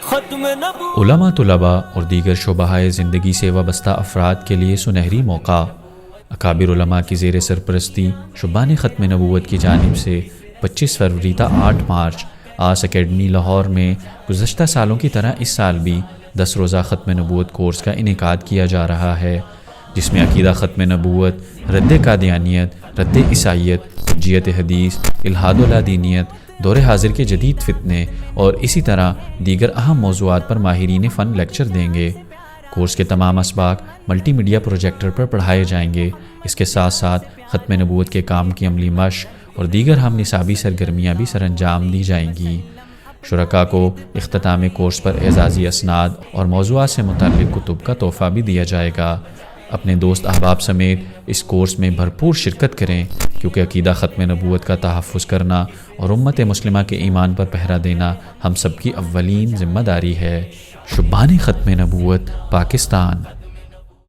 ختم نبوت۔ علماء، طلباء اور دیگر شعبہ زندگی سے وابستہ افراد کے لیے سنہری موقع۔ اکابر علماء کی زیر سرپرستی شبان ختم نبوت کی جانب سے 25 فروری تا 8 مارچ آس اکیڈمی لاہور میں گزشتہ سالوں کی طرح اس سال بھی 10 روزہ ختم نبوت کورس کا انعقاد کیا جا رہا ہے، جس میں عقیدہ ختم نبوت، رد قادیانیت، رد عیسائیت، حجیت حدیث، الحاد و لادینیت، دور حاضر کے جدید فتنے اور اسی طرح دیگر اہم موضوعات پر ماہرین فن لیکچر دیں گے۔ کورس کے تمام اسباق ملٹی میڈیا پروجیکٹر پر پڑھائے جائیں گے۔ اس کے ساتھ ساتھ ختم نبوت کے کام کی عملی مشق اور دیگر ہم نصابی سرگرمیاں بھی سر انجام دی جائیں گی۔ شرکاء کو اختتام کورس پر اعزازی اسناد اور موضوعات سے متعلق کتب کا تحفہ بھی دیا جائے گا۔ اپنے دوست احباب سمیت اس کورس میں بھرپور شرکت کریں، کیونکہ عقیدہ ختم نبوت کا تحفظ کرنا اور امت مسلمہ کے ایمان پر پہرا دینا ہم سب کی اولین ذمہ داری ہے۔ شبان ختم نبوت، پاکستان۔